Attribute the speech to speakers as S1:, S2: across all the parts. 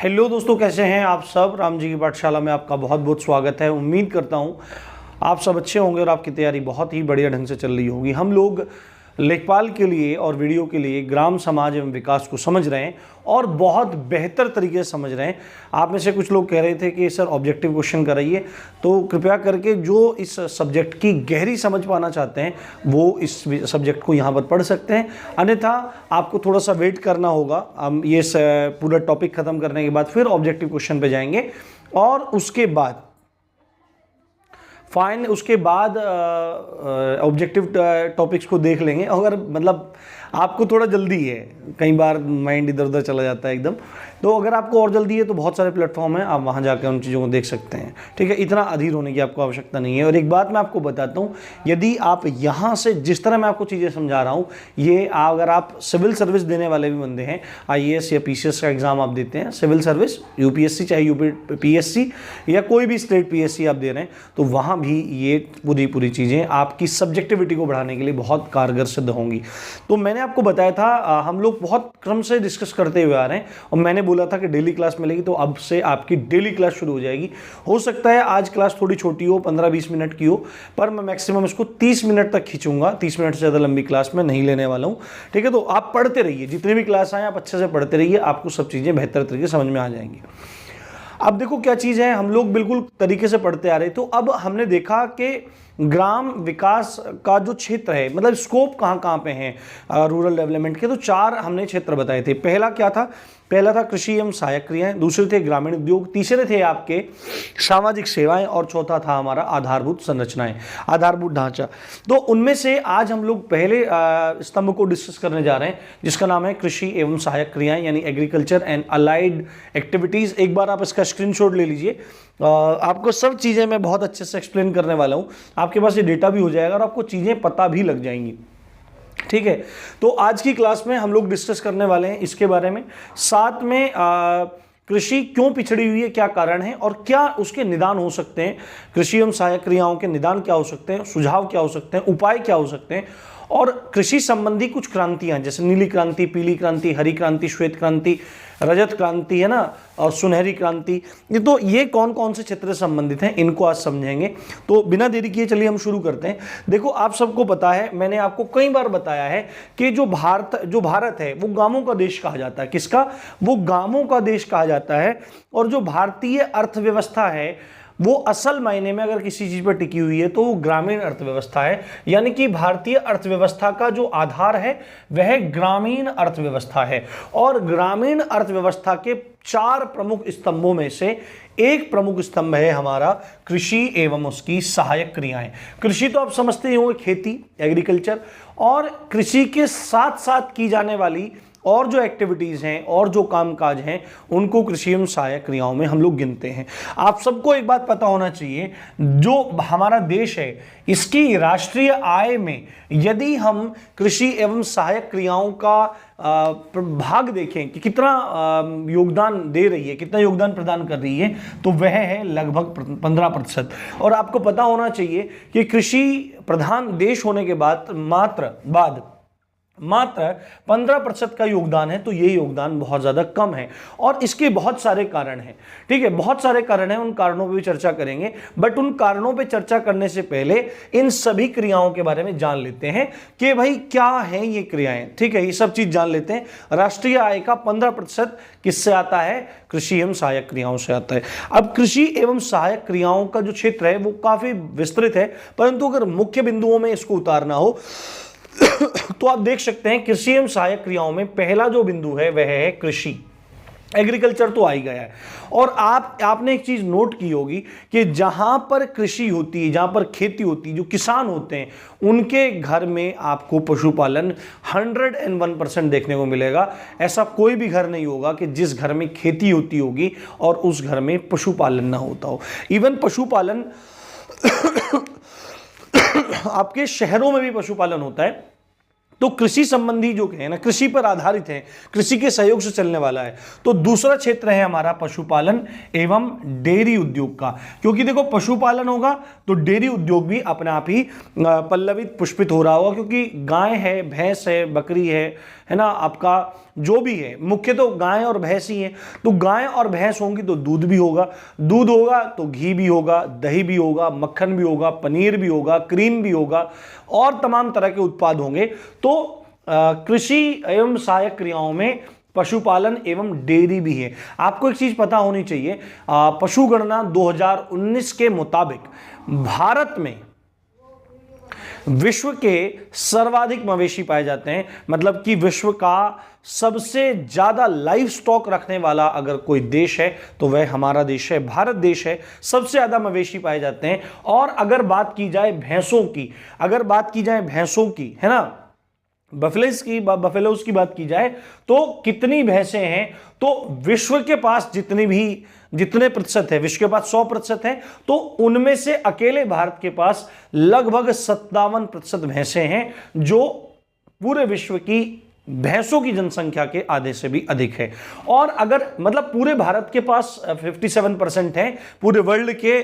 S1: Hello दोस्तों, कैसे हैं आप सब। राम जी की पाठशाला में आपका बहुत बहुत स्वागत है। उम्मीद करता हूं आप सब अच्छे होंगे और आपकी तैयारी बहुत ही बढ़िया ढंग से चल रही होगी। हम लोग लेखपाल के लिए और वीडियो के लिए ग्राम समाज एवं विकास को समझ रहे हैं और बहुत बेहतर तरीके से समझ रहे हैं। आप में से कुछ लोग कह रहे थे कि सर ऑब्जेक्टिव क्वेश्चन कराइए, तो कृपया करके जो इस सब्जेक्ट की गहरी समझ पाना चाहते हैं वो इस सब्जेक्ट को यहाँ पर पढ़ सकते हैं, अन्यथा आपको थोड़ा सा वेट करना होगा। हम ये पूरा टॉपिक ख़त्म करने के बाद फिर ऑब्जेक्टिव क्वेश्चन पे जाएंगे और उसके बाद ऑब्जेक्टिव टॉपिक्स को देख लेंगे। अगर मतलब आपको थोड़ा जल्दी है, कई बार माइंड इधर उधर चला जाता है एकदम, तो अगर आपको और जल्दी है तो बहुत सारे प्लेटफॉर्म हैं, आप वहाँ जाकर उन चीज़ों को देख सकते हैं। ठीक है, इतना अधीर होने की आपको आवश्यकता नहीं है। और एक बात मैं आपको बताता हूँ, यदि आप यहाँ से जिस तरह मैं आपको चीज़ें समझा रहा हूँ, ये अगर आप सिविल सर्विस देने वाले भी बंदे हैं, IAS या PCS का एग्ज़ाम आप देते हैं, सिविल सर्विस UPSC चाहे UPSC या कोई भी स्टेट PSC आप दे रहे हैं, तो वहाँ भी ये पूरी चीज़ें आपकी सब्जेक्टिविटी को बढ़ाने के लिए बहुत कारगर सिद्ध होंगी। तो मैंने आपको बताया था, हम लोग बहुत क्रम से डिस्कस करते हुए आ रहे हैं और मैंने बोला था कि डेली क्लास मिलेगी, तो अब से आपकी डेली क्लास शुरू हो जाएगी। हो सकता है आज क्लास थोड़ी छोटी हो, 15-20 मिनट की हो, पर मैं मैक्सिमम इसको 30 मिनट तक खींचूंगा। 30 मिनट से ज़्यादा लंबी क्लास में नहीं लेने वाला हूँ। ठीक है, तो आप पढ़ते रहिए, जितनी भी क्लास आए आप अच्छे से पढ़ते रहिए, आपको सब चीज़ें बेहतर तरीके से समझ में आ जाएंगी। अब देखो क्या चीज़ है, हम लोग बिल्कुल तरीके से पढ़ते आ रहे, तो अब हमने देखा कि ग्राम विकास का जो क्षेत्र है, मतलब स्कोप कहाँ कहाँ पे हैं रूरल डेवलपमेंट के, तो 4 हमने क्षेत्र बताए थे। पहला था कृषि एवं सहायक क्रियाएं, दूसरे थे ग्रामीण उद्योग, तीसरे थे आपके सामाजिक सेवाएं और चौथा था हमारा आधारभूत संरचनाएं, आधारभूत ढांचा। तो उनमें से आज हम लोग पहले स्तंभ को डिस्कस करने जा रहे हैं, जिसका नाम है कृषि एवं सहायक क्रियाएं, यानी एग्रीकल्चर एंड अलाइड एक्टिविटीज़। एक बार आप इसका स्क्रीनशॉट ले लीजिए, आपको सब चीज़ें मैं बहुत अच्छे से एक्सप्लेन करने वाला हूँ। आपके पास ये डेटा भी हो जाएगा और आपको चीज़ें पता भी लग जाएंगी। ठीक है, तो आज की क्लास में हम लोग डिस्कस करने वाले हैं इसके बारे में। साथ में कृषि क्यों पिछड़ी हुई है, क्या कारण है और क्या उसके निदान हो सकते हैं, कृषि एवं सहायक क्रियाओं के निदान क्या हो सकते हैं, सुझाव क्या हो सकते हैं, उपाय क्या हो सकते हैं, और कृषि संबंधी कुछ क्रांतियां जैसे नीली क्रांति, पीली क्रांति, हरी क्रांति, श्वेत क्रांति, रजत क्रांति, है ना, और सुनहरी क्रांति, तो ये कौन कौन से क्षेत्र से संबंधित हैं, इनको आज समझेंगे। तो बिना देरी किए चलिए हम शुरू करते हैं। देखो, आप सबको पता है, मैंने आपको कई बार बताया है कि जो भारत है वो गांवों का देश कहा जाता है। किसका? वो गांवों का देश कहा जाता है। और जो भारतीय अर्थव्यवस्था है वो असल मायने में अगर किसी चीज पर टिकी हुई है तो वो ग्रामीण अर्थव्यवस्था है। यानी कि भारतीय अर्थव्यवस्था का जो आधार है वह ग्रामीण अर्थव्यवस्था है। और ग्रामीण अर्थव्यवस्था के 4 प्रमुख स्तंभों में से एक प्रमुख स्तंभ है हमारा कृषि एवं उसकी सहायक क्रियाएं। कृषि तो आप समझते ही होंगे, खेती, एग्रीकल्चर, और कृषि के साथ साथ की जाने वाली और जो एक्टिविटीज़ हैं और जो कामकाज हैं उनको कृषि एवं सहायक क्रियाओं में हम लोग गिनते हैं। आप सबको एक बात पता होना चाहिए, जो हमारा देश है इसकी राष्ट्रीय आय में यदि हम कृषि एवं सहायक क्रियाओं का भाग देखें कि कितना योगदान दे रही है, कितना योगदान प्रदान कर रही है, तो वह है लगभग 15%। और आपको पता होना चाहिए कि कृषि प्रधान देश होने के बाद मात्र 15% का योगदान है, तो ये योगदान बहुत ज़्यादा कम है। और इसके बहुत सारे कारण हैं। ठीक है, बहुत सारे कारण हैं, उन कारणों पे भी चर्चा करेंगे। बट उन कारणों पे चर्चा करने से पहले इन सभी क्रियाओं के बारे में जान लेते हैं कि भाई क्या है ये क्रियाएं। ठीक है, ये सब चीज़ जान लेते हैं। राष्ट्रीय आय का 15% किससे आता है? कृषि एवं सहायक क्रियाओं से आता है। अब कृषि एवं सहायक क्रियाओं का जो क्षेत्र है वो काफ़ी विस्तृत है, परंतु अगर मुख्य बिंदुओं में इसको उतारना हो तो आप देख सकते हैं कृषि एवं सहायक क्रियाओं में पहला जो बिंदु है वह है कृषि। एग्रीकल्चर तो आ ही गया है। और आपने एक चीज नोट की होगी कि जहां पर कृषि होती है, जहां पर खेती होती है, जो किसान होते हैं उनके घर में आपको पशुपालन 101% देखने को मिलेगा। ऐसा कोई भी घर नहीं होगा कि जिस घर में खेती होती होगी और उस घर में पशुपालन ना होता हो। इवन पशुपालन आपके शहरों में भी पशुपालन होता है। तो कृषि संबंधी जो है ना, कृषि पर आधारित है, कृषि के सहयोग से चलने वाला है। तो दूसरा क्षेत्र है हमारा पशुपालन एवं डेयरी उद्योग का। क्योंकि देखो, पशुपालन होगा तो डेयरी उद्योग भी अपने आप ही पल्लवित, पुष्पित हो रहा होगा, क्योंकि गाय है, भैंस है, बकरी है, है ना, आपका जो भी है, मुख्य तो गाय और भैंस ही है। तो गाय और भैंस होंगी तो दूध भी होगा, दूध होगा तो घी भी होगा, दही भी होगा, मक्खन भी होगा, पनीर भी होगा, क्रीम भी होगा और तमाम तरह के उत्पाद होंगे। तो कृषि एवं सहायक क्रियाओं में पशुपालन एवं डेयरी भी है। आपको एक चीज पता होनी चाहिए, पशुगणना 2019 के मुताबिक भारत में विश्व के सर्वाधिक मवेशी पाए जाते हैं। मतलब कि विश्व का सबसे ज्यादा लाइव स्टॉक रखने वाला अगर कोई देश है तो वह हमारा देश है, भारत देश है। सबसे ज्यादा मवेशी पाए जाते हैं। और अगर बात की जाए भैंसों की, अगर बात की जाए भैंसों की, है ना, बफेलोज की बात की जाए तो कितनी भैंसें हैं, तो विश्व के पास जितने प्रतिशत है, विश्व के पास 100% है, तो उनमें से अकेले भारत के पास लगभग 57% भैंसें हैं, जो पूरे विश्व की भैंसों की जनसंख्या के आधे से भी अधिक है। और अगर मतलब पूरे भारत के पास 57% है पूरे वर्ल्ड के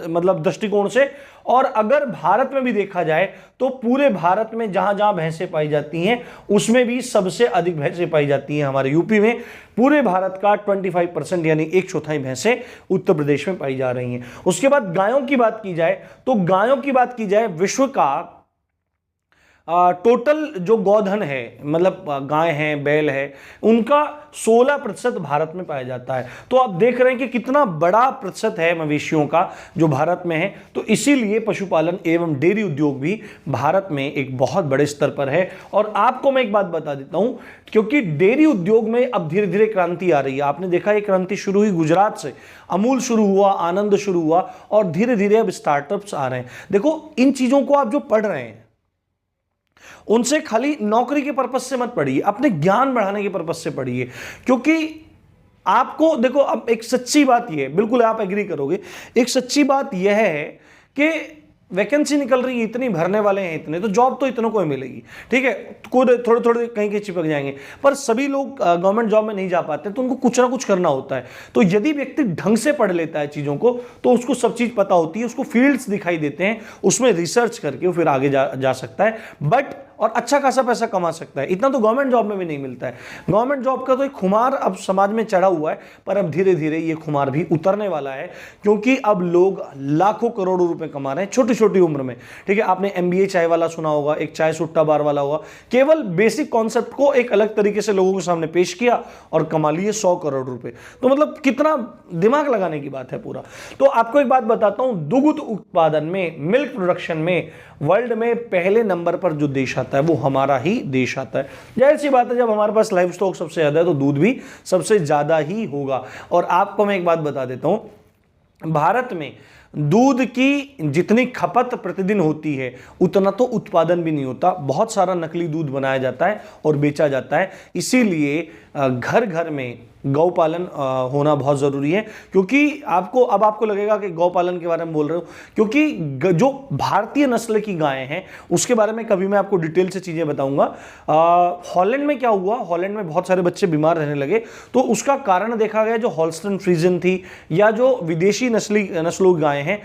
S1: मतलब दृष्टिकोण से। और अगर भारत में भी देखा जाए तो पूरे भारत में जहां जहां भैंसें पाई जाती हैं उसमें भी सबसे अधिक भैंसें पाई जाती हैं हमारे यूपी में। पूरे भारत का 25% यानी 1/4 भैंसें उत्तर प्रदेश में पाई जा रही हैं। उसके बाद गायों की बात की जाए तो गायों की बात की जाए, विश्व का टोटल जो गोधन है, मतलब गाय हैं, बैल है, उनका 16% भारत में पाया जाता है। तो आप देख रहे हैं कि कितना बड़ा प्रतिशत है मवेशियों का जो भारत में है। तो इसीलिए पशुपालन एवं डेयरी उद्योग भी भारत में एक बहुत बड़े स्तर पर है। और आपको मैं एक बात बता देता हूं, क्योंकि डेयरी उद्योग में अब धीरे धीरे क्रांति आ रही है। आपने देखा ये क्रांति शुरू हुई गुजरात से, अमूल शुरू हुआ, आनंद शुरू हुआ और धीरे धीरे अब स्टार्टअप्स आ रहे हैं। देखो, इन चीजों को आप जो पढ़ रहे हैं उनसे खाली नौकरी के पर्पस से मत पढ़िए, अपने ज्ञान बढ़ाने के पर्पस से पढ़िए। क्योंकि आपको देखो, अब एक सच्ची बात यह है, बिल्कुल आप एग्री करोगे, एक सच्ची बात यह है कि वैकेंसी निकल रही है, इतनी भरने वाले हैं इतने, तो जॉब तो इतनों को ही मिलेगी। ठीक है, थोड़े थोड़े कहीं के चिपक जाएंगे, पर सभी लोग गवर्नमेंट जॉब में नहीं जा पाते, तो उनको कुछ ना कुछ करना होता है। तो यदि व्यक्ति ढंग से पढ़ लेता है चीज़ों को तो उसको सब चीज़ पता होती है, उसको फील्ड्स दिखाई देते हैं, उसमें रिसर्च करके वो फिर आगे जा सकता है। बट और अच्छा खासा पैसा कमा सकता है। इतना तो गवर्नमेंट जॉब में भी नहीं मिलता है। गवर्नमेंट जॉब का तो एक खुमार अब समाज में चढ़ा हुआ है, पर अब धीरे धीरे ये खुमार भी उतरने वाला है, क्योंकि अब लोग लाखों करोड़ों रुपए कमा रहे हैं छोटी छोटी उम्र में। ठीक है, आपने MBA चाय वाला सुना होगा, एक चाय सुट्टा बार वाला होगा, केवल बेसिक कॉन्सेप्ट को एक अलग तरीके से लोगों के सामने पेश किया और कमा लिए 100 करोड़ रुपए। तो मतलब कितना दिमाग लगाने की बात है पूरा। तो आपको एक बात बताता हूं, दुग्ध उत्पादन में, मिल्क प्रोडक्शन में वर्ल्ड में पहले नंबर पर जो देश आता है वो हमारा ही देश आता है। जाहिर सी बात है, जब हमारे पास लाइव स्टॉक सबसे ज्यादा है तो दूध भी सबसे ज्यादा ही होगा। और आपको मैं एक बात बता देता हूं, भारत में दूध की जितनी खपत प्रतिदिन होती है उतना तो उत्पादन भी नहीं होता। बहुत सारा नकली दूध बनाया जाता है और बेचा जाता है। इसीलिए घर घर में गौपालन होना बहुत ज़रूरी है। क्योंकि आपको लगेगा कि गौपालन के बारे में बोल रहे हो, क्योंकि जो भारतीय नस्ल की गायें हैं उसके बारे में कभी मैं आपको डिटेल से चीज़ें बताऊंगा। हॉलैंड में क्या हुआ, हॉलैंड में बहुत सारे बच्चे बीमार रहने लगे, तो उसका कारण देखा गया जो हॉल्स्टन फ्रीजन थी या जो विदेशी नस्लों की गायें हैं,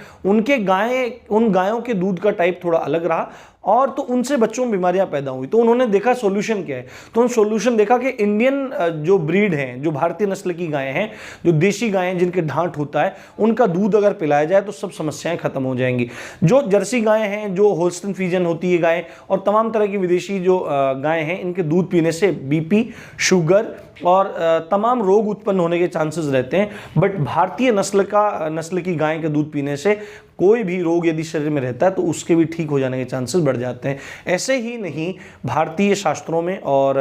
S1: उन गायों के दूध का टाइप थोड़ा अलग रहा और तो उनसे बच्चों में बीमारियां पैदा हुई। तो उन्होंने देखा सोल्यूशन क्या है, तो उन सोल्यूशन देखा कि इंडियन जो ब्रीड हैं, जो भारतीय नस्ल की गायें हैं, जो देशी गायें जिनके ढांट होता है, उनका दूध अगर पिलाया जाए तो सब समस्याएं खत्म हो जाएंगी। जो जर्सी गायें हैं, जो होल्स्टन फ्रीजन होती है गायें और तमाम तरह की विदेशी जो गायें हैं, इनके दूध पीने से BP, शुगर और तमाम रोग उत्पन्न होने के चांसेस रहते हैं। बट भारतीय नस्ल की गाय के दूध पीने से कोई भी रोग यदि शरीर में रहता है तो उसके भी ठीक हो जाने के चांसेस बढ़ जाते हैं। ऐसे ही नहीं, भारतीय शास्त्रों में और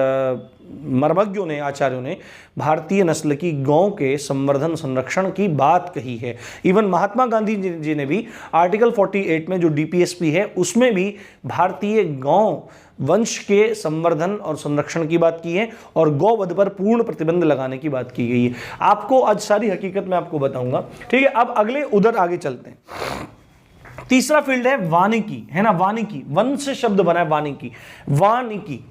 S1: मर्मज्ञों ने, आचार्यों ने भारतीय नस्ल की गौ के संवर्धन संरक्षण की बात कही है। इवन महात्मा गांधी जी ने भी आर्टिकल 48 में जो DPSP है उसमें भी भारतीय गौ वंश के संवर्धन और संरक्षण की बात की है और गौवध पर पूर्ण प्रतिबंध लगाने की बात की गई है। आपको आज सारी हकीकत मैं आपको बताऊंगा। ठीक है, अब आगे चलते हैं। तीसरा फील्ड है वानिकी, है ना, वानिकी, वन से शब्द बना है वानिकी,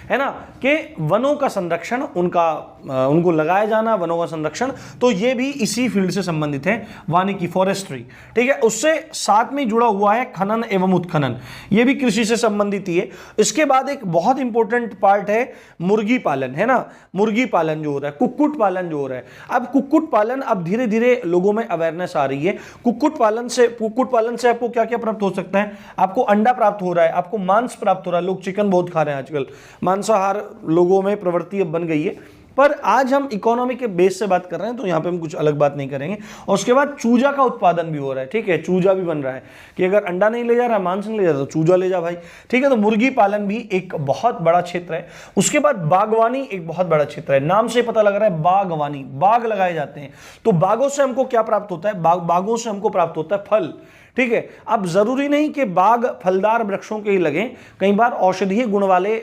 S1: है ना, कि वनों का संरक्षण, उनका उनको लगाया जाना, वनों का संरक्षण, तो ये भी इसी फील्ड से संबंधित है, वानिकी, फॉरेस्ट्री। ठीक है, उससे साथ में जुड़ा हुआ है खनन एवं उत्खनन, ये भी कृषि से संबंधित ही है। इसके बाद एक बहुत इंपॉर्टेंट पार्ट है मुर्गी पालन, है ना, मुर्गी पालन जो हो रहा है, कुक्कुट पालन जो हो रहा है। अब कुक्कुट पालन, अब धीरे धीरे लोगों में अवेयरनेस आ रही है। कुक्कुट पालन से आपको क्या क्या प्राप्त हो सकता है? आपको अंडा प्राप्त हो रहा है, आपको मांस प्राप्त हो रहा है। लोग चिकन बहुत खा रहे हैं आजकल, मांसाहार लोगों में प्रवृत्ति अब बन गई है। पर आज हम इकोनॉमी के बेस से बात कर रहे हैं, तो यहां पे हम कुछ अलग बात नहीं करेंगे। और उसके बाद चूजा का उत्पादन भी हो रहा है। ठीक है, चूजा भी बन रहा है कि अगर अंडा नहीं ले जा रहा है, मांस नहीं ले जा रहा, तो चूजा ले जा भाई। ठीक है, तो मुर्गी पालन भी एक बहुत बड़ा क्षेत्र है। उसके बाद बागवानी एक बहुत बड़ा क्षेत्र है, नाम से पता लग रहा है, बागवानी, बाग लगाए जाते हैं। तो बागों से हमको क्या प्राप्त होता है? बागों से हमको प्राप्त होता है फल। ठीक है, अब जरूरी नहीं कि बाग फलदार वृक्षों के ही लगे, कई बार औषधीय गुण वाले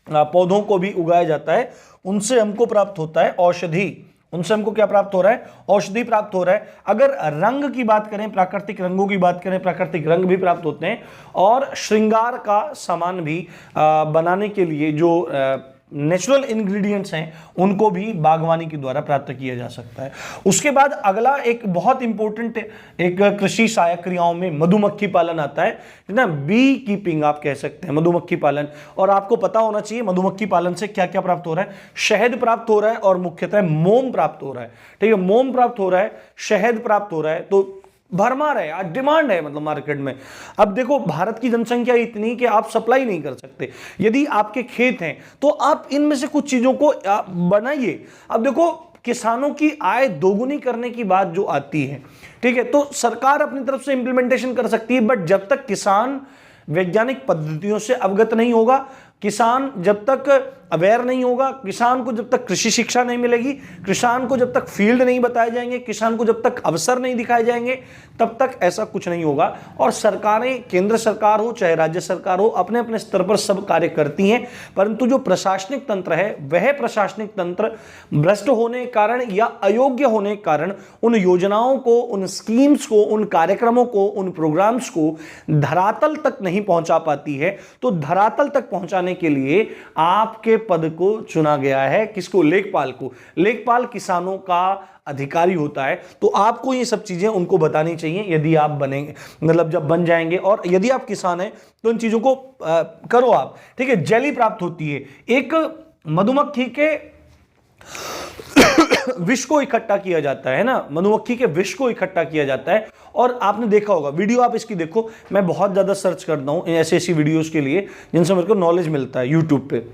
S1: पौधों को भी उगाया जाता है, उनसे हमको प्राप्त होता है औषधि। उनसे हमको क्या प्राप्त हो रहा है? औषधि प्राप्त हो रहा है। अगर रंग की बात करें, प्राकृतिक रंगों की बात करें, प्राकृतिक रंग भी प्राप्त होते हैं। और श्रृंगार का सामान भी बनाने के लिए जो नेचुरल इंग्रेडिएंट्स हैं, उनको भी बागवानी के द्वारा प्राप्त किया जा सकता है। उसके बाद अगला एक बहुत इंपॉर्टेंट एक कृषि सहायक क्रियाओं में मधुमक्खी पालन आता है ना, बी कीपिंग आप कह सकते हैं, मधुमक्खी पालन। और आपको पता होना चाहिए मधुमक्खी पालन से क्या क्या प्राप्त हो रहा है। शहद प्राप्त हो रहा है और मुख्यतः मोम प्राप्त हो रहा है। ठीक है, मोम प्राप्त हो रहा है, शहद प्राप्त हो रहा है, तो भरमार है, आज डिमांड है मतलब मार्केट में। अब देखो, भारत की जनसंख्या इतनी कि आप सप्लाई नहीं कर सकते। यदि आपके खेत हैं तो आप इनमें से कुछ चीजों को बनाइए। अब देखो, किसानों की आय दोगुनी करने की बात जो आती है, ठीक है, तो सरकार अपनी तरफ से इंप्लीमेंटेशन कर सकती है, बट जब तक किसान वैज्ञानिक पद्धतियों से अवगत नहीं होगा, किसान जब तक अवेयर नहीं होगा, किसान को जब तक कृषि शिक्षा नहीं मिलेगी, किसान को जब तक फील्ड नहीं बताए जाएंगे, किसान को जब तक अवसर नहीं दिखाए जाएंगे, तब तक ऐसा कुछ नहीं होगा। और सरकारें, केंद्र सरकार हो चाहे राज्य सरकार हो, अपने अपने स्तर पर सब कार्य करती हैं, परंतु जो प्रशासनिक तंत्र है, वह प्रशासनिक तंत्र भ्रष्ट होने के कारण या अयोग्य होने के कारण उन योजनाओं को, उन स्कीम्स को, उन कार्यक्रमों को, उन प्रोग्राम्स को धरातल तक नहीं पहुंचा पाती है। तो धरातल तक पहुंचाने के लिए आपके पद को चुना गया है, किसको? लेखपाल को। लेखपाल किसानों का अधिकारी होता है, तो आपको ये सब चीजें उनको बतानी चाहिए यदि आप बनेंगे, मतलब जब बन जाएंगे। और यदि आप किसान हैं तो इन चीजों को करो आप। ठीक है, जेली प्राप्त होती है, एक मधुमक्खी के विष को इकट्ठा किया जाता है ना, मधुमक्खी के विष को इकट्ठा किया जाता है। और आपने देखा होगा, वीडियो आप इसकी देखो, मैं बहुत ज्यादा सर्च करता हूं ऐसी वीडियोस के लिए जिनसे मेरे को नॉलेज मिलता है यूट्यूब पे।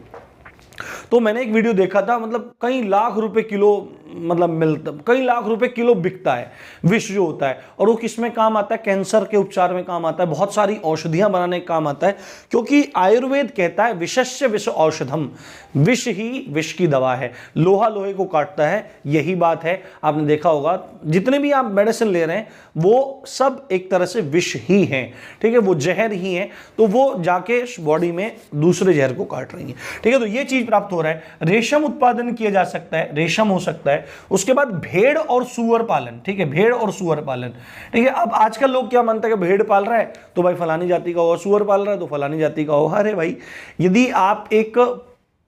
S1: तो मैंने एक वीडियो देखा था, मतलब कई लाख रुपए किलो, मतलब मिलता, कई लाख रुपए किलो बिकता है विष जो होता है। और वो किस में काम आता है? कैंसर के उपचार में काम आता है, बहुत सारी औषधियां बनाने का काम आता है, क्योंकि आयुर्वेद कहता है विषस्य विष औषधम, विष ही विष की दवा है, लोहा लोहे को काटता है, यही बात है। आपने देखा होगा जितने भी आप मेडिसिन ले रहे हैं वो सब एक तरह से विष ही है। ठीक है, वो जहर ही है, तो वो जाके बॉडी में दूसरे जहर को काट रही है। ठीक है, तो ये चीज प्राप्त हो रहा है। रेशम उत्पादन किया जा सकता है, रेशम हो सकता है। उसके बाद भेड़ और सुअर पालन। ठीक है, भेड़ और सुअर पालन। ठीक है, अब आजकल लोग क्या मानते हैं कि भेड़ पाल रहा है तो भाई फलानी जाति का होगा, सुअर पाल रहा है तो फलानी जाति का होगा। अरे भाई, यदि आप एक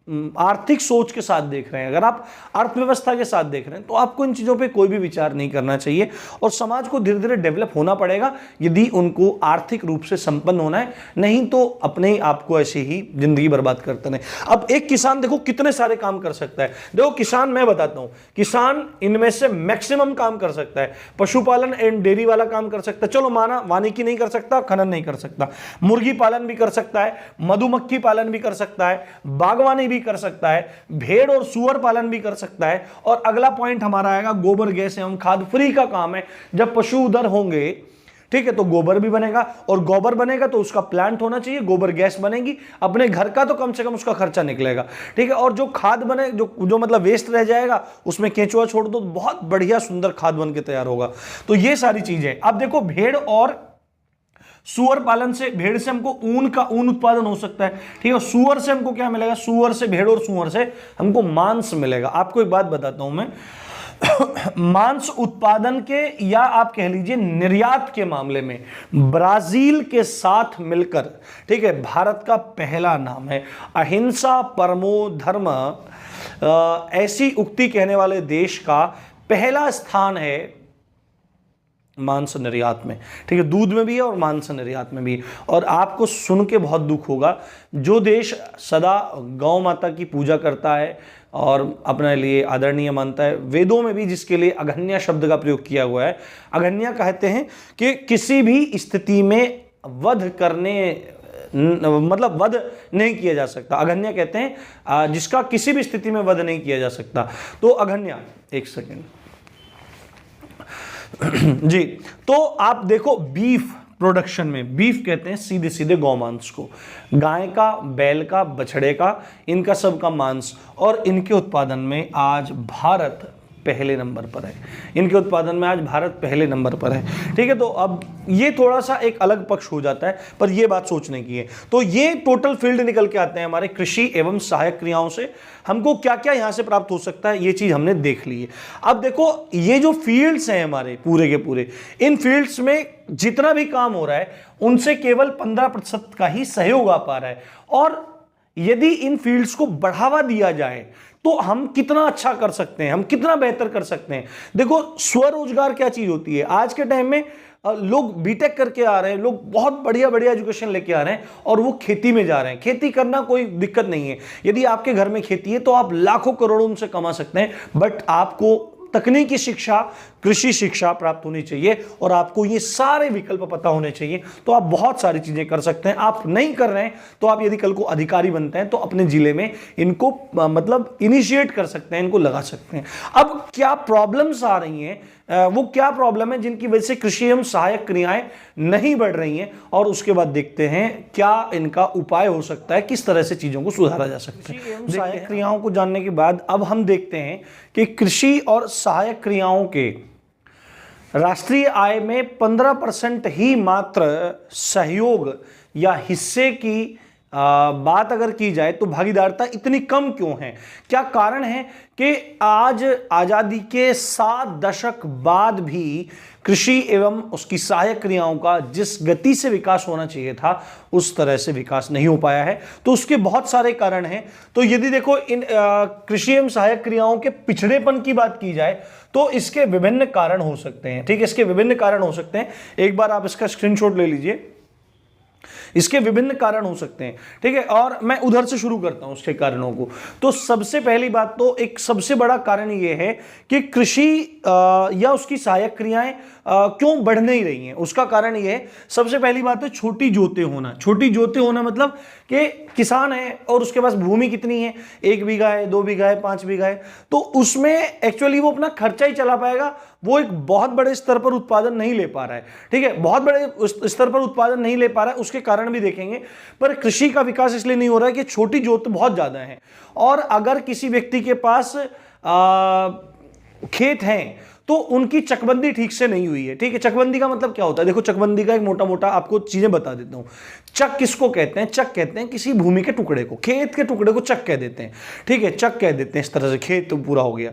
S1: आर्थिक सोच के साथ देख रहे हैं, अगर आप अर्थव्यवस्था के साथ देख रहे हैं, तो आपको इन चीजों पे कोई भी विचार नहीं करना चाहिए। और समाज को धीरे धीरे डेवलप होना पड़ेगा यदि उनको आर्थिक रूप से संपन्न होना है, नहीं तो अपने आप को ऐसे ही जिंदगी बर्बाद करते हैं। अब एक किसान देखो कितने सारे काम कर सकता है। देखो किसान, मैं बताता हूं, किसान इनमें से मैक्सिमम काम कर सकता है। पशुपालन एंड डेयरी वाला काम कर सकता है, चलो माना, वानिकी नहीं कर सकता, खनन नहीं कर सकता, मुर्गी पालन भी कर सकता है, मधुमक्खी पालन भी कर सकता है, बागवानी कर सकता है, भेड़ और सुअर पालन भी कर सकता है। और अगला पॉइंट हमारा आएगा गोबर गैस एवं खाद। फ्री का काम है, जब पशु उधर होंगे, ठीक है, तो गोबर भी बनेगा, और गोबर बनेगा तो उसका प्लांट होना चाहिए, गोबर गैस बनेगी, अपने घर का तो कम से कम उसका खर्चा निकलेगा। ठीक है, और जो खाद बने, जो मतलब वेस्ट रह जाएगा, उसमें केंचुआ छोड़ दो, बहुत बढ़िया सुंदर खाद बन के तैयार होगा। तो ये सारी चीजें। अब देखो, भेड़ और सुअर पालन से, भेड़ से हमको ऊन उत्पादन हो सकता है। ठीक है, सुअर से हमको क्या मिलेगा? सुअर से, भेड़ और सुअर से हमको मांस मिलेगा। आपको एक बात बताता हूं मैं, मांस उत्पादन के या आप कह लीजिए निर्यात के मामले में ब्राजील के साथ मिलकर, ठीक है, भारत का पहला नाम है। अहिंसा परमो धर्म, ऐसी उक्ति कहने वाले देश का पहला स्थान है मांस निर्यात में। ठीक है, दूध में भी है और मांस निर्यात में भी है। और आपको सुन के बहुत दुख होगा, जो देश सदा गौ माता की पूजा करता है और अपने लिए आदरणीय मानता है, वेदों में भी जिसके लिए अघन्या शब्द का प्रयोग किया हुआ है। अघन्या कहते हैं कि किसी भी स्थिति में वध करने, मतलब वध नहीं किया जा सकता। अघन्या कहते हैं जिसका किसी भी स्थिति में वध नहीं किया जा सकता। तो अघन्या, एक सेकेंड जी। तो आप देखो बीफ प्रोडक्शन में, बीफ कहते हैं सीधे सीधे गौमांस को, गाय का, बैल का, बछड़े का, इनका सब का मांस, और इनके उत्पादन में आज भारत पहले नंबर पर है। इनके उत्पादन में आज भारत पहले नंबर पर है। ठीक है, तो अब ये थोड़ा सा एक अलग पक्ष हो जाता है, पर ये बात सोचने की है। तो ये टोटल फील्ड निकल के आते हैं हमारे कृषि एवं सहायक क्रियाओं से। हमको क्या क्या यहां से प्राप्त हो सकता है, ये चीज हमने देख ली है। अब देखो, ये जो फील्ड्स हैं हमारे पूरे के पूरे, इन फील्ड्स में जितना भी काम हो रहा है उनसे केवल 15% का ही सहयोग आ पा रहा है। और यदि इन फील्ड्स को बढ़ावा दिया जाए तो हम कितना अच्छा कर सकते हैं, हम कितना बेहतर कर सकते हैं। देखो, स्वरोजगार क्या चीज होती है। आज के टाइम में लोग बीटेक करके आ रहे हैं, लोग बहुत बढ़िया बढ़िया एजुकेशन लेके आ रहे हैं और वो खेती में जा रहे हैं। खेती करना कोई दिक्कत नहीं है, यदि आपके घर में खेती है तो आप लाखों करोड़ों से कमा सकते हैं। बट आपको तकनीकी शिक्षा, कृषि शिक्षा प्राप्त होनी चाहिए और आपको ये सारे विकल्प पता होने चाहिए, तो आप बहुत सारी चीजें कर सकते हैं। आप नहीं कर रहे हैं तो आप यदि कल को अधिकारी बनते हैं तो अपने जिले में इनको मतलब इनिशिएट कर सकते हैं, इनको लगा सकते हैं। अब क्या प्रॉब्लम्स आ रही हैं, वो क्या प्रॉब्लम है जिनकी वजह से कृषि एवं सहायक क्रियाएं नहीं बढ़ रही हैं, और उसके बाद देखते हैं क्या इनका उपाय हो सकता है, किस तरह से चीजों को सुधारा जा सकता है। सहायक क्रियाओं को जानने के बाद अब हम देखते हैं कि कृषि और सहायक क्रियाओं के राष्ट्रीय आय में 15% ही मात्र सहयोग या हिस्से की बात अगर की जाए तो भागीदारता इतनी कम क्यों है। क्या कारण है कि आज आजादी के 7 दशक बाद भी कृषि एवं उसकी सहायक क्रियाओं का जिस गति से विकास होना चाहिए था उस तरह से विकास नहीं हो पाया है। तो उसके बहुत सारे कारण हैं। तो यदि देखो इन कृषि एवं सहायक क्रियाओं के पिछड़ेपन की बात की जाए तो इसके विभिन्न कारण हो सकते हैं। ठीक है, इसके विभिन्न कारण हो सकते हैं। एक बार आप इसका स्क्रीनशॉट ले लीजिए, इसके विभिन्न कारण हो सकते हैं। ठीक है, और मैं उधर से शुरू करता हूं उसके कारणों को। तो सबसे पहली बात तो एक सबसे बड़ा कारण यह है कि कृषि या उसकी सहायक क्रियाएं क्यों बढ़ नहीं रही हैं। उसका कारण यह है, सबसे पहली बात है छोटी जोतें होना। छोटी जोतें होना मतलब कि किसान है और उसके पास भूमि कितनी है, 1 बीघा है, 2 बीघा है, 5 बीघा है, तो उसमें एक्चुअली वो अपना खर्चा ही चला पाएगा, वो एक बहुत बड़े स्तर पर उत्पादन नहीं ले पा रहा है। ठीक है, बहुत बड़े स्तर पर उत्पादन नहीं ले पा रहा है, उसके कारण भी देखेंगे। पर कृषि का विकास इसलिए नहीं हो रहा है कि छोटी जोत बहुत ज्यादा है। और अगर किसी व्यक्ति के पास खेत हैं तो उनकी चकबंदी ठीक से नहीं हुई है। ठीक है, चकबंदी का मतलब क्या होता है, देखो चकबंदी का एक मोटा मोटा आपको चीजें बता देता हूं। चक किसको कहते हैं, चक कहते हैं किसी भूमि के टुकड़े को, खेत के टुकड़े को चक कह देते हैं। ठीक है, चक कह देते हैं, इस तरह से खेत तो पूरा हो गया।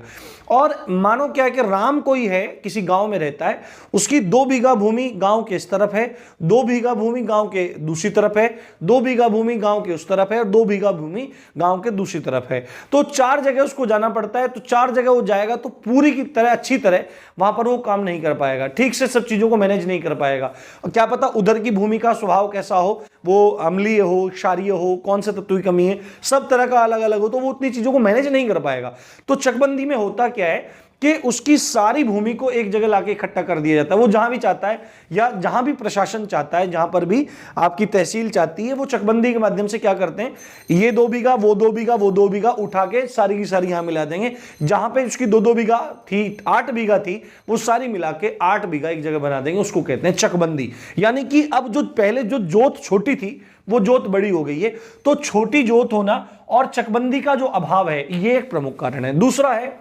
S1: और मानो क्या है कि राम कोई है, किसी गांव में रहता है, उसकी 2 बीघा भूमि गांव के इस तरफ है, 2 बीघा भूमि गांव के दूसरी तरफ है, 2 बीघा भूमि गांव के उस तरफ है और 2 बीघा भूमि गांव के दूसरी तरफ है। तो 4 जगह उसको जाना पड़ता है। तो 4 जगह वो जाएगा तो पूरी की तरह अच्छी तरह वहां पर वो काम नहीं कर पाएगा, ठीक से सब चीजों को मैनेज नहीं कर पाएगा। और क्या पता उधर की भूमि का स्वभाव कैसा हो, वो अम्लीय हो, क्षारीय हो, कौन से तत्व की कमी है, सब तरह का अलग अलग हो, तो वो उतनी चीजों को मैनेज नहीं कर पाएगा। तो चकबंदी में होता क्या है कि उसकी सारी भूमि को एक जगह लाके इकट्ठा कर दिया जाता है। वो जहां भी चाहता है या जहां भी प्रशासन चाहता है, जहां पर भी आपकी तहसील चाहती है, वो चकबंदी के माध्यम से क्या करते हैं, ये 2 बीघा, वो 2 बीघा, वो 2 बीघा उठा के सारी की सारी यहां मिला देंगे। जहां पे उसकी 2-2 बीघा थी, 8 बीघा थी, वो सारी मिला के 8 बीघा एक जगह बना देंगे। उसको कहते हैं चकबंदी। यानी कि अब जो पहले जो जोत छोटी थी वो जोत बड़ी हो गई है। तो छोटी जोत होना और चकबंदी का जो अभाव है, ये एक प्रमुख कारण है। दूसरा है,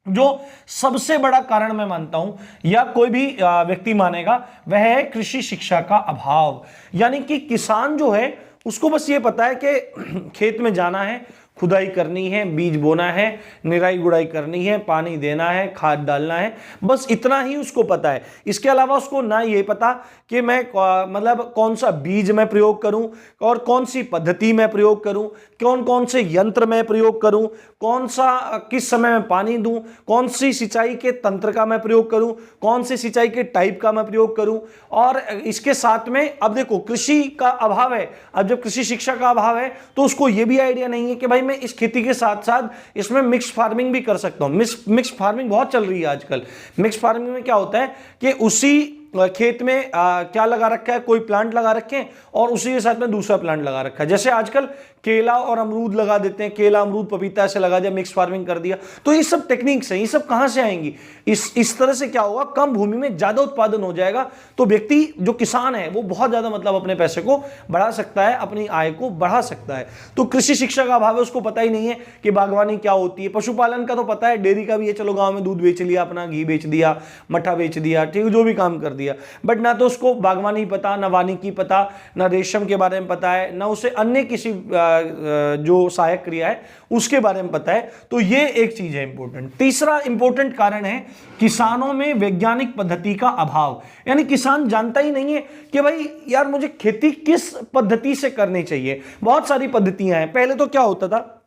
S1: जो सबसे बड़ा कारण मैं मानता हूं या कोई भी व्यक्ति मानेगा, वह है कृषि शिक्षा का अभाव। यानी कि किसान जो है उसको बस ये पता है कि खेत में जाना है, खुदाई करनी है, बीज बोना है, निराई गुड़ाई करनी है, पानी देना है, खाद डालना है, बस इतना ही उसको पता है। इसके अलावा उसको ना ये पता कि मैं मतलब कौन सा बीज मैं प्रयोग करूं और कौन सी पद्धति मैं प्रयोग करूं, कौन कौन से यंत्र मैं प्रयोग करूं, कौन सा किस समय में पानी दूं, कौन सी सिंचाई के तंत्र का मैं प्रयोग करूं, कौन सी सिंचाई के टाइप का मैं प्रयोग करूं। और इसके साथ में अब देखो कृषि का अभाव है, अब जब कृषि शिक्षा का अभाव है तो उसको ये भी आइडिया नहीं है कि भाई मैं इस खेती के साथ साथ इसमें मिक्स फार्मिंग भी कर सकता हूं। मिक्स फार्मिंग बहुत चल रही है आजकल। मिक्स फार्मिंग में क्या होता है कि उसी खेत में क्या लगा रखा है, कोई प्लांट लगा रखे हैं और उसी के साथ में दूसरा प्लांट लगा रखा है। जैसे आजकल केला और अमरूद लगा देते हैं, केला अमरूद पपीता ऐसे लगा दिया, मिक्स फार्मिंग कर दिया। तो ये सब टेक्निक्स हैं, ये सब कहां से आएंगी? इस तरह से क्या होगा, कम भूमि में ज्यादा उत्पादन हो जाएगा। तो व्यक्ति जो किसान है वो बहुत ज्यादा मतलब अपने पैसे को बढ़ा सकता है, अपनी आय को बढ़ा सकता है। तो कृषि शिक्षा का अभाव है, उसको पता ही नहीं है कि बागवानी क्या होती है। पशुपालन का तो पता है, डेयरी का भी है, चलो गांव में दूध बेच लिया, अपना घी बेच दिया, मट्ठा बेच दिया, ठीक है, जो भी काम कर दिया। बट ना तो उसको बागवानी पता, ना वानिकी पता, ना रेशम के बारे में पता है, ना उसे अन्य किसी जो सहायक क्रिया है उसके बारे में पता है। तो ये एक चीज है इंपॉर्टेंट। तीसरा इंपॉर्टेंट कारण है किसानों में वैज्ञानिक पद्धति का अभाव। यानी किसान जानता ही नहीं है कि भाई यार मुझे खेती किस पद्धति से करनी चाहिए। बहुत सारी पद्धतियां हैं। पहले तो क्या होता था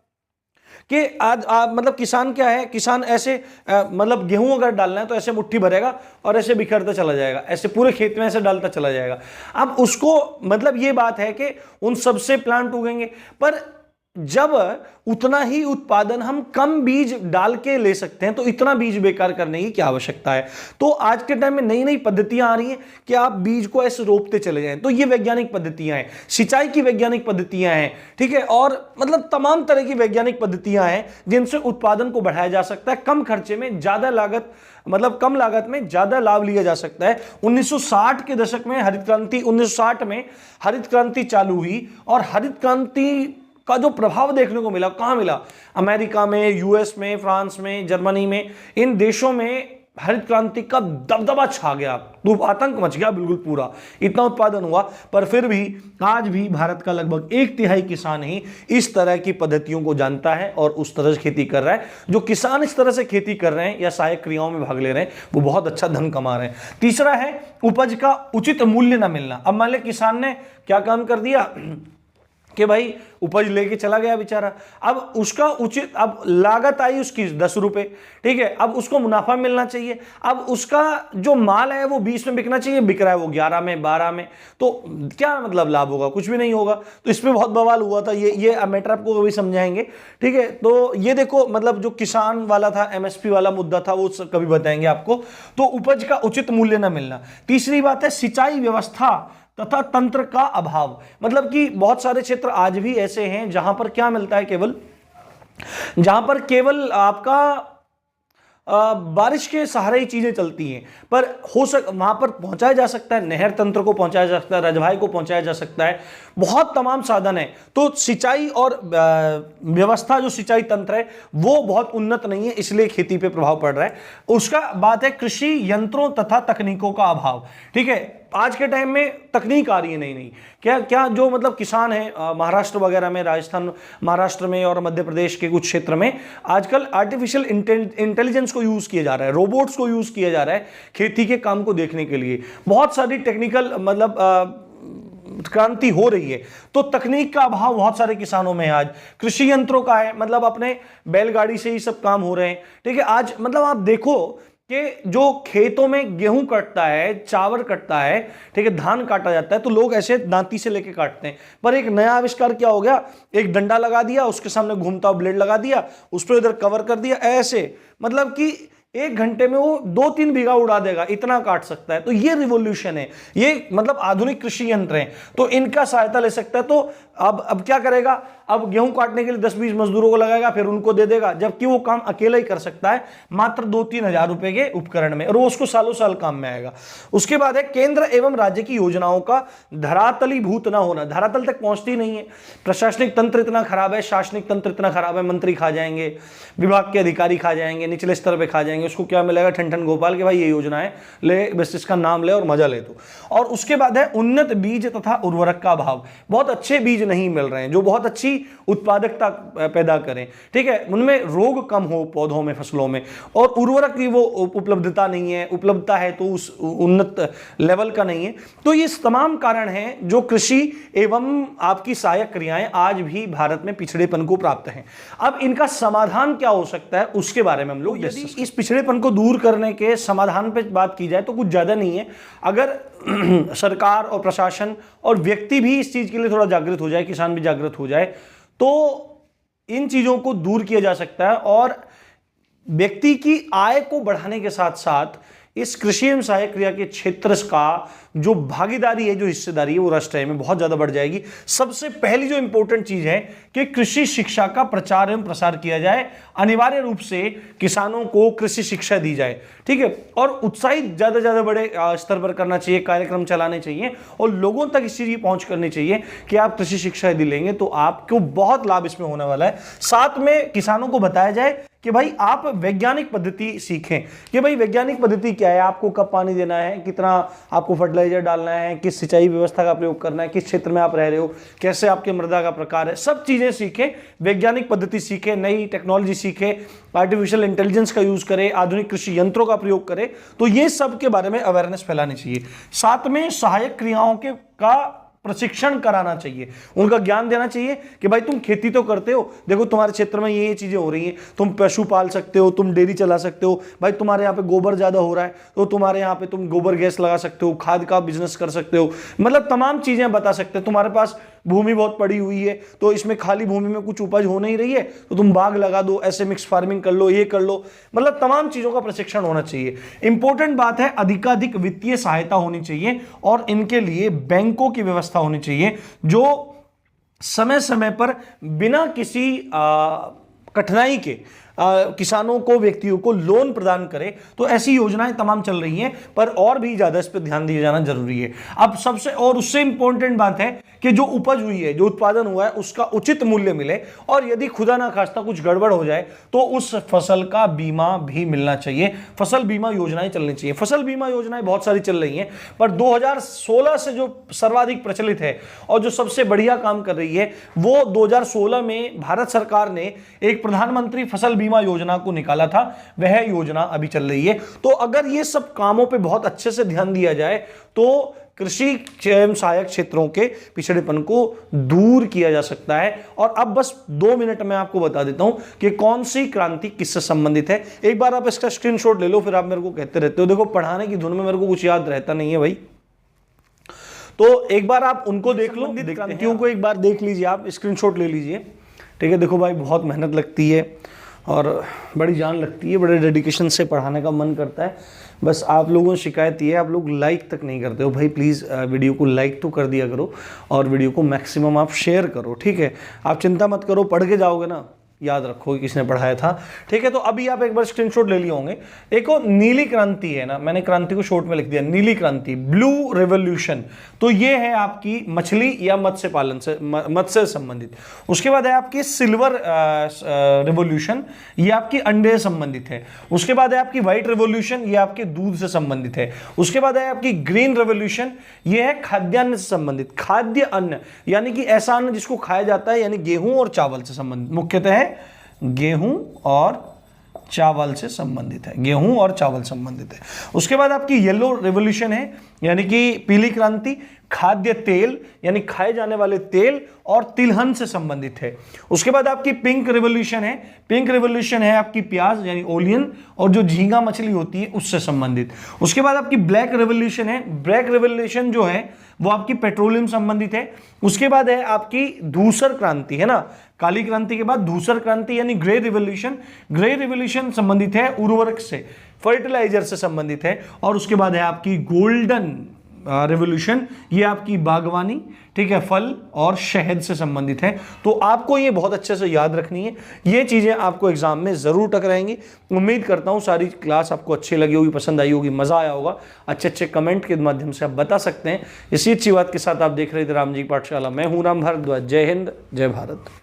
S1: कि आज मतलब किसान क्या है, किसान ऐसे मतलब गेहूं अगर डालना है तो ऐसे मुट्ठी भरेगा और ऐसे बिखरता चला जाएगा, ऐसे पूरे खेत में ऐसे डालता चला जाएगा। अब उसको मतलब ये बात है कि उन सबसे प्लांट उगेंगे, पर जब उतना ही उत्पादन हम कम बीज डाल के ले सकते हैं तो इतना बीज बेकार करने की क्या आवश्यकता है। तो आज के टाइम में नई नई पद्धतियां आ रही हैं कि आप बीज को ऐसे रोपते चले जाएं। तो ये वैज्ञानिक पद्धतियां हैं, सिंचाई की वैज्ञानिक पद्धतियां हैं, ठीक है, और मतलब तमाम तरह की वैज्ञानिक पद्धतियां हैं जिनसे उत्पादन को बढ़ाया जा सकता है, कम खर्चे में ज्यादा लागत, मतलब कम लागत में ज्यादा लाभ लिया जा सकता है। 1960 के दशक में हरित क्रांति, 1960 में हरित क्रांति चालू हुई और हरित क्रांति का जो प्रभाव देखने को मिला, कहां मिला? अमेरिका में, यूएस में, फ्रांस में, जर्मनी में, इन देशों में हरित क्रांति का दबदबा छा गया, तो आतंक मच गया बिल्कुल पूरा, इतना उत्पादन हुआ। पर फिर भी आज भी भारत का लगभग 1/3 किसान ही इस तरह की पद्धतियों को जानता है और उस तरह से खेती कर रहा है। जो किसान इस तरह से खेती कर रहे हैं या सहायक क्रियाओं में भाग ले रहे हैं वो बहुत अच्छा धन कमा रहे हैं। तीसरा है उपज का उचित मूल्य न मिलना। अब मान ले किसान ने क्या काम कर दिया कि भाई उपज लेके चला गया बेचारा, अब उसका उचित, अब लागत आई उसकी 10 रुपए, ठीक है, अब उसको मुनाफा मिलना चाहिए। अब उसका जो माल है वो 20 में बिकना चाहिए, बिक रहा है वो 11 में, 12 में, तो क्या मतलब लाभ होगा? कुछ भी नहीं होगा। तो इसमें बहुत बवाल हुआ था, ये मैटर आपको कभी समझाएंगे, ठीक है। तो ये देखो मतलब जो किसान वाला था, एमएसपी वाला मुद्दा था, वो कभी बताएंगे आपको। तो उपज का उचित मूल्य न मिलना। तीसरी बात है सिंचाई व्यवस्था तथा तंत्र का अभाव। मतलब कि बहुत सारे क्षेत्र आज भी ऐसे हैं जहां पर क्या मिलता है, जहां पर केवल आपका बारिश के सहारे ही चीजें चलती हैं, पर वहां पर पहुंचाया जा सकता है, नहर तंत्र को पहुंचाया जा सकता है, रजभाई को पहुंचाया जा सकता है, बहुत तमाम साधन है। तो सिंचाई और व्यवस्था, जो सिंचाई तंत्र है वो बहुत उन्नत नहीं है, इसलिए खेती पे प्रभाव पड़ रहा है। उसका बात है कृषि यंत्रों तथा तकनीकों का अभाव, ठीक है। आज के टाइम में तकनीक आ रही है नई नई, क्या जो मतलब किसान है महाराष्ट्र वगैरह में, राजस्थान, महाराष्ट्र में और मध्य प्रदेश के कुछ क्षेत्र में आजकल आर्टिफिशियल इंटेलिजेंस को यूज किया जा रहा है, रोबोट्स को यूज किया जा रहा है खेती के काम को देखने के लिए। बहुत सारी टेक्निकल मतलब क्रांति हो रही है। तो तकनीक का अभाव बहुत सारे किसानों में है। आज कृषि यंत्रों का है, मतलब अपने बैलगाड़ी से ही सब काम हो रहे हैं, ठीक है। आज मतलब आप देखो कि जो खेतों में गेहूं कटता है, चावल कटता है, ठीक है, धान काटा जाता है, तो लोग ऐसे दांती से लेके काटते हैं। पर एक नया आविष्कार क्या हो गया, एक डंडा लगा दिया, उसके सामने घूमता हुआ ब्लेड लगा दिया, उस पर इधर कवर कर दिया, ऐसे मतलब कि 1 घंटे में वो 2-3 बीघा उड़ा देगा, इतना काट सकता है। तो ये रिवॉल्यूशन है, ये मतलब आधुनिक कृषि यंत्र हैं, तो इनका सहायता ले सकता है। तो अब क्या करेगा, अब गेहूं काटने के लिए 10-20 मजदूरों को लगाएगा, फिर उनको दे देगा, जबकि वो काम अकेला ही कर सकता है मात्र 2-3 हजार रुपए के उपकरण में, और वो उसको सालों साल काम में आएगा। उसके बाद है केंद्र एवं राज्य की योजनाओं का धरातलीभूत ना होना, धरातल तक पहुंचती नहीं है। प्रशासनिक तंत्र इतना खराब है, शासनिक तंत्र इतना खराब है, मंत्री खा जाएंगे, विभाग के अधिकारी खा जाएंगे, निचले स्तर पर खा जाएंगे, उसको क्या मिलेगा, ठन गोपाल के भाई ये योजना है, ले बस इसका नाम ले और मजा ले तो। और उसके बाद है उन्नत बीज तथा उर्वरक का अभाव। बहुत अच्छे बीज नहीं मिल रहे हैं जो बहुत अच्छी उत्पादकता पैदा करें, ठीक है, उनमें रोग कम हो पौधों में, फसलों में, और उर्वरक की वो उपलब्धता नहीं है, उपलब्धता है तो उस उन्नत लेवल का नहीं है। तो ये तमाम कारण हैं जो कृषि एवं आपकी सहायक क्रियाएं आज भी भारत में पिछड़ेपन को प्राप्त हैं। अब इनका समाधान क्या हो सकता है उसके बारे में हम लोग डिस्कस। इस पिछड़ेपन को दूर करने के समाधान पे बात की जाए तो कुछ ज्यादा नहीं है। अगर सरकार और प्रशासन और व्यक्ति भी इस चीज के लिए थोड़ा जागृत हो जाए, किसान भी जागृत हो जाए, तो इन चीजों को दूर किया जा सकता है। और व्यक्ति की आय को बढ़ाने के साथ साथ इस कृषि एवं सहायक क्रिया के क्षेत्र का जो भागीदारी है, जो हिस्सेदारी है, वो राष्ट्र में बहुत ज्यादा बढ़ जाएगी। सबसे पहली जो इंपॉर्टेंट चीज है कि कृषि शिक्षा का प्रचार एवं प्रसार किया जाए, अनिवार्य रूप से किसानों को कृषि शिक्षा दी जाए, ठीक है, और उत्साहित ज्यादा ज्यादा बड़े स्तर पर करना चाहिए, कार्यक्रम चलाने चाहिए और लोगों तक इस चीज की पहुंच करनी चाहिए कि आप कृषि शिक्षा यदि लेंगे तो आपको बहुत लाभ इसमें होने वाला है। साथ में किसानों को बताया जाए कि भाई आप वैज्ञानिक पद्धति सीखें, कि भाई वैज्ञानिक पद्धति क्या है, आपको कब पानी देना है, कितना आपको फर्टिलाइजर डालना है, किस सिंचाई व्यवस्था का प्रयोग करना है, किस क्षेत्र में आप रह रहे हो, कैसे आपके मृदा का प्रकार है, सब चीजें सीखें, वैज्ञानिक पद्धति सीखें, नई टेक्नोलॉजी सीखें, आर्टिफिशियल इंटेलिजेंस का यूज करें, आधुनिक कृषि यंत्रों का प्रयोग करें। तो ये सब के बारे में अवेयरनेस फैलानी चाहिए। साथ में सहायक क्रियाओं के का प्रशिक्षण कराना चाहिए, उनका ज्ञान देना चाहिए कि भाई तुम खेती तो करते हो, देखो तुम्हारे क्षेत्र में ये चीजें हो रही हैं, तुम पशु पाल सकते हो, तुम डेयरी चला सकते हो, भाई तुम्हारे यहाँ पे गोबर ज्यादा हो रहा है तो तुम्हारे यहाँ पे तुम गोबर गैस लगा सकते हो, खाद का बिजनेस कर सकते हो, मतलब तमाम चीजें बता सकते हो। तुम्हारे पास भूमि बहुत पड़ी हुई है तो इसमें खाली भूमि में कुछ उपज हो नहीं रही है तो तुम बाग लगा दो, ऐसे मिक्स फार्मिंग कर लो, ये कर लो, मतलब तमाम चीजों का प्रशिक्षण होना चाहिए। इंपॉर्टेंट बात है अधिकाधिक वित्तीय सहायता होनी चाहिए और इनके लिए बैंकों की व्यवस्था होनी चाहिए जो समय समय पर बिना किसी कठिनाई के किसानों को, व्यक्तियों को लोन प्रदान करे। तो ऐसी योजनाएं तमाम चल रही हैं, पर और भी ज्यादा इस पर ध्यान दिया जाना जरूरी है। अब सबसे और उससे इंपॉर्टेंट बात है कि जो उपज हुई है, जो उत्पादन हुआ है, उसका उचित मूल्य मिले और यदि खुदा ना खास्ता कुछ गड़बड़ हो जाए तो उस फसल का बीमा भी मिलना चाहिए। फसल बीमा योजनाएं चलनी चाहिए। फसल बीमा योजनाएं बहुत सारी चल रही हैं, पर 2016 से जो सर्वाधिक प्रचलित है और जो सबसे बढ़िया काम कर रही है वो 2016 में भारत सरकार ने एक प्रधानमंत्री फसल बीमा योजना को निकाला था, वह योजना अभी चल रही है। तो अगर ये सब कामों पे बहुत अच्छे से ध्यान दिया जाए तो कृषि एवं सहायक क्षेत्रों के पिछड़ेपन को दूर किया जा सकता है। और अब बस 2 मिनट में आपको बता देता हूं कि कौन सी क्रांति किससे संबंधित है। एक बार आप इसका स्क्रीनशॉट ले लो, फिर आप मेरे को कहते रहते हो, देखो पढ़ाने की धुन में मेरे को कुछ याद रहता नहीं है भाई, तो एक बार आप उनको देख लो, क्रांतियों को एक बार देख लीजिए, आप स्क्रीनशॉट ले लीजिए, ठीक है। देखो भाई बहुत मेहनत लगती है और बड़ी जान लगती है, बड़े डेडिकेशन से पढ़ाने का मन करता है। बस आप लोगों की शिकायत ये है, आप लोग लाइक तक नहीं करते हो भाई। प्लीज़ वीडियो को लाइक तो कर दिया करो और वीडियो को मैक्सिमम आप शेयर करो, ठीक है। आप चिंता मत करो, पढ़ के जाओगे ना, याद रखो किसने पढ़ाया था, ठीक है। तो अभी आप एक बार स्क्रीनशॉट ले लिए होंगे। एक और नीली क्रांति है ना, मैंने क्रांति को शॉर्ट में लिख दिया, नीली क्रांति, ब्लू रेवोल्यूशन। तो ये है आपकी मछली या मत्स्य पालन से, मत्स्य से संबंधित। उसके बाद है आपकी सिल्वर रेवोल्यूशन, ये आपकी अंडे से संबंधित है। उसके बाद है आपकी व्हाइट रेवोल्यूशन, ये आपके दूध से संबंधित है। उसके बाद है आपकी ग्रीन रेवोल्यूशन, ये है खाद्यान्न से संबंधित, खाद्य अन्न यानी कि ऐसा अन्न जिसको खाया जाता है, यानी गेहूं और चावल से संबंधित, मुख्यतः गेहूं और चावल से संबंधित है, गेहूं और चावल संबंधित है। उसके बाद आपकी येलो रेवोल्यूशन है यानी कि पीली क्रांति, खाद्य तेल यानी खाए जाने वाले तेल और तिलहन से संबंधित है। उसके बाद आपकी पिंक रेवोल्यूशन है, पिंक रेवोल्यूशन है आपकी प्याज यानी ओलियन और जो झींगा मछली होती है उससे संबंधित। उसके बाद आपकी ब्लैक रेवोल्यूशन है, ब्लैक रेवोल्यूशन जो है वो आपकी पेट्रोलियम संबंधित है। उसके बाद है आपकी धूसर क्रांति, है ना, काली क्रांति के बाद धूसर क्रांति यानी ग्रे रिवोल्यूशन, ग्रे रिवोल्यूशन संबंधित है उर्वरक से, फर्टिलाइजर से संबंधित है। और उसके बाद है आपकी गोल्डन रेवोल्यूशन, ये आपकी बागवानी, ठीक है, फल और शहद से संबंधित है। तो आपको ये बहुत अच्छे से याद रखनी है, ये चीजें आपको एग्जाम में जरूर टकराएंगी। उम्मीद करता हूँ सारी क्लास आपको अच्छी लगी होगी, पसंद आई होगी, मजा आया होगा। अच्छे अच्छे कमेंट के माध्यम से आप बता सकते हैं। इसी अच्छी बात के साथ आप देख रहे थे राम जी पाठशाला, मैं हूं राम भारद्वाज। जय हिंद, जय भारत।